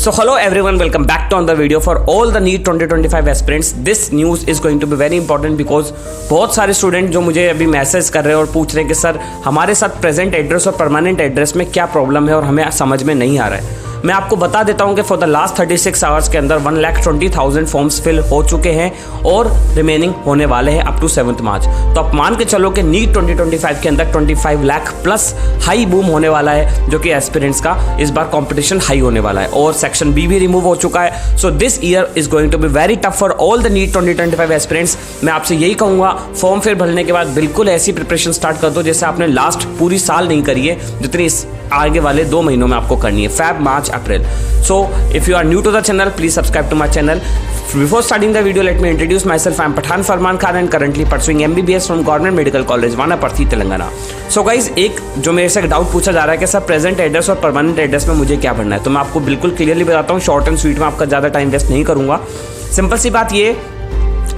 So hello everyone, welcome back to another video for all the NEET 2025 aspirants. This news is going to be very important because बहुत सारे student जो मुझे अभी message कर रहे हैं और पूछ रहे हैं कि सर हमारे साथ प्रेजेंट एड्रेस और परमानेंट एड्रेस में क्या प्रॉब्लम है और हमें समझ में नहीं आ रहा है। मैं आपको बता देता हूं कि फॉर द लास्ट 36 आवर्स के अंदर 1,20,000 फॉर्म्स फिल हो चुके हैं और रिमेनिंग होने वाले हैं अप टू 7 मार्च। तो आप मान के चलो कि नीट 2025 के अंदर 25 लाख प्लस हाई बूम होने वाला है, जो कि एस्पिरेंट्स का इस बार कंपटीशन हाई होने वाला है और सेक्शन बी भी रिमूव हो चुका है। So this year is going to be very tough for all the NEET 2025 aspirants. मैं आपसे यही कहूँगा, फॉर्म फिर भरने के बाद बिल्कुल ऐसी प्रिपरेशन स्टार्ट कर दो जैसे आपने लास्ट पूरी साल नहीं करी है, जितनी इस आगे वाले 2 महीनों में आपको करनी है, Feb, March, April. So if you are new to the channel, please subscribe to my channel. Before starting the video, let me introduce myself. I am Pathan Farman Khan and currently pursuing MBBS from Government Medical College, Vanaparthi, Telangana. So guys, एक जो मेरे से doubt पूछा जा रहा है कि sir present address और परमानेंट एड्रेस में मुझे क्या भरना है, तो मैं आपको बिल्कुल क्लियरली बताता हूँ, शॉर्ट एंड स्वीट में, आपका ज़्यादा टाइम वेस्ट नहीं करूँगा। सिंपल सी बात ये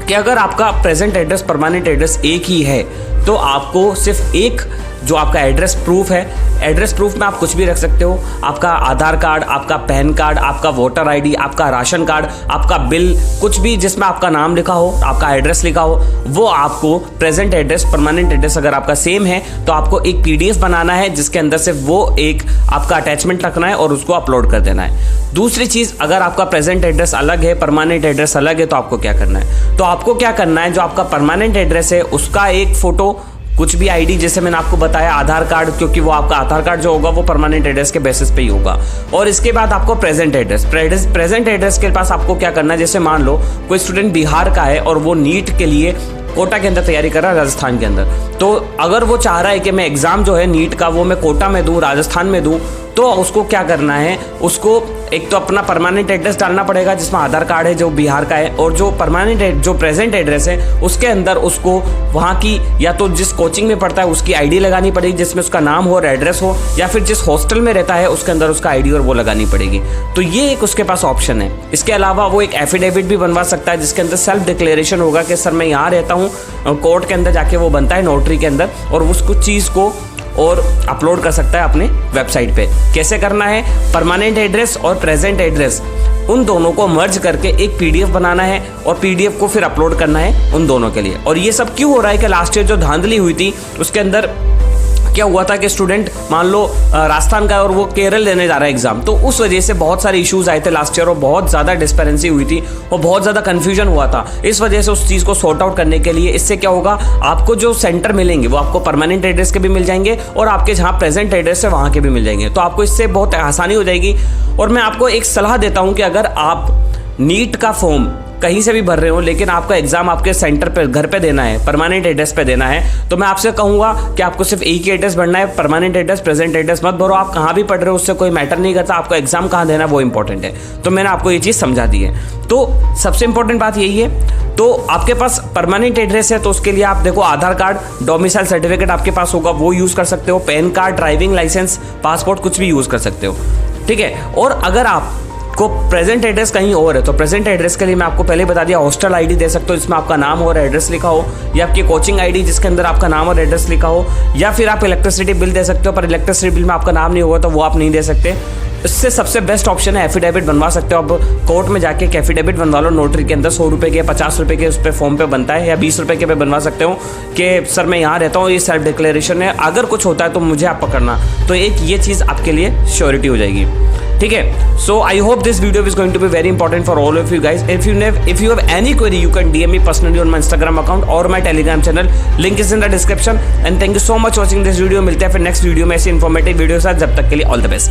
कि अगर आपका प्रेजेंट एड्रेस परमानेंट एड्रेस एक ही है तो आपको सिर्फ एक जो आपका एड्रेस प्रूफ है, एड्रेस प्रूफ में आप कुछ भी रख सकते हो। आपका आधार कार्ड, आपका पैन कार्ड, आपका वोटर आईडी, आपका राशन कार्ड, आपका बिल, कुछ भी जिसमें आपका नाम लिखा हो, आपका एड्रेस लिखा हो, वो आपको प्रेजेंट एड्रेस परमानेंट एड्रेस अगर आपका सेम है तो आपको एक पीडीएफ बनाना है जिसके अंदर से वो एक आपका अटैचमेंट रखना है और उसको अपलोड कर देना है। दूसरी चीज़, अगर आपका प्रेजेंट एड्रेस अलग है, परमानेंट एड्रेस अलग है, तो आपको क्या करना है, तो आपको क्या करना है, जो आपका परमानेंट एड्रेस है उसका एक फोटो, कुछ भी आईडी, जैसे मैंने आपको बताया आधार कार्ड, क्योंकि वो आपका आधार कार्ड जो होगा वो परमानेंट एड्रेस के बेसिस पे ही होगा। और इसके बाद आपको प्रेजेंट एड्रेस के पास आपको क्या करना है, जैसे मान लो कोई स्टूडेंट बिहार का है और वो नीट के लिए कोटा के अंदर तैयारी कर रहा है, राजस्थान के अंदर, तो अगर वो चाह रहा है कि मैं एग्जाम जो है नीट का वो मैं कोटा में दूं, राजस्थान में दूं, तो उसको क्या करना है, उसको एक तो अपना परमानेंट एड्रेस डालना पड़ेगा जिसमें आधार कार्ड है जो बिहार का है, और जो परमानेंट जो प्रेजेंट एड्रेस है उसके अंदर उसको वहाँ की या तो जिस कोचिंग में पढ़ता है उसकी आईडी लगानी पड़ेगी जिसमें उसका नाम हो और एड्रेस हो, या फिर जिस हॉस्टल में रहता है उसके अंदर उसका आईडी और वो लगानी पड़ेगी। तो ये एक उसके पास ऑप्शन है। इसके अलावा वो एक एफिडेविट भी बनवा सकता है जिसके अंदर सेल्फ डिक्लेरेशन होगा कि सर मैं यहाँ रहता हूँ, कोर्ट के अंदर जाके वो बनता है नोटरी के अंदर, और उस कुछ चीज़ को और अपलोड कर सकता है अपने वेबसाइट पे। कैसे करना है, परमानेंट एड्रेस और प्रेजेंट एड्रेस उन दोनों को मर्ज करके एक पीडीएफ बनाना है और पीडीएफ को फिर अपलोड करना है उन दोनों के लिए। और ये सब क्यों हो रहा है कि लास्ट ईयर जो धांधली हुई थी उसके अंदर क्या हुआ था कि स्टूडेंट मान लो राजस्थान का और वो केरल देने जा रहा है एग्जाम, तो उस वजह से बहुत सारे इश्यूज आए थे लास्ट ईयर और बहुत ज़्यादा डिस्पेरेंसी हुई थी और बहुत ज़्यादा कन्फ्यूजन हुआ था। इस वजह से उस चीज़ को सॉर्ट आउट करने के लिए इससे क्या होगा, आपको जो सेंटर मिलेंगे वो आपको परमानेंट एड्रेस के भी मिल जाएंगे और आपके जहाँ प्रेजेंट एड्रेस है वहाँ के भी मिल जाएंगे। तो आपको इससे बहुत आसानी हो जाएगी। और मैं आपको एक सलाह देता हूँ कि अगर आप नीट का फॉर्म कहीं से भी भर रहे हो लेकिन आपका एग्जाम आपके सेंटर पे, घर पे देना है, परमानेंट एड्रेस पे देना है, तो मैं आपसे कहूँगा कि आपको सिर्फ एक ही एड्रेस भरना है, परमानेंट एड्रेस, प्रेजेंट एड्रेस मत भरो। आप कहाँ भी पढ़ रहे हो उससे कोई मैटर नहीं करता, आपका एग्जाम कहाँ देना है वो इंपॉर्टेंट है। तो मैंने आपको ये चीज़ समझा दी है। तो सबसे इंपॉर्टेंट बात यही है। तो आपके पास परमानेंट एड्रेस है तो उसके लिए आप देखो आधार कार्ड, डोमिसाइल सर्टिफिकेट आपके पास होगा वो यूज़ कर सकते हो, PAN card, driving licence, passport, कुछ भी यूज़ कर सकते हो, ठीक है। और अगर आप को प्रेजेंट एड्रेस कहीं और है तो प्रेजेंट एड्रेस के लिए मैं आपको पहले बता दिया, हॉस्टल आईडी दे सकते हो जिसमें आपका नाम और एड्रेस लिखा हो, या आपकी कोचिंग आईडी जिसके अंदर आपका नाम और एड्रेस लिखा हो, या फिर आप इलेक्ट्रिसिटी बिल दे सकते हो, पर इलेक्ट्रिसिटी बिल में आपका नाम नहीं होगा तो वो आप नहीं दे सकते। इससे सबसे बेस्ट ऑप्शन है एफिडेविट बनवा सकते हो। आप कोर्ट में जाके एक एफिडेविट बनवा लो नोटरी के अंदर, 100 रुपये के, 50 रुपये के उस पर फॉर्म पे बनता है, या 20 रुपये के पे बनवा सकते हो कि सर मैं यहाँ रहता हूँ, ये सेल्फ डिक्लेरेशन है, अगर कुछ होता है तो मुझे आप पकड़ना। तो एक ये चीज़ आपके लिए श्योरिटी हो जाएगी, ठीक है। So I hope this video is going to be very important for all of you guys. If you have any query you can DM me personally on my Instagram account और my Telegram channel, link is in the description. And thank you so much watching this video. मिलते हैं फिर next video में ऐसी informative video के साथ, जब तक के लिए ऑल द बेस्ट।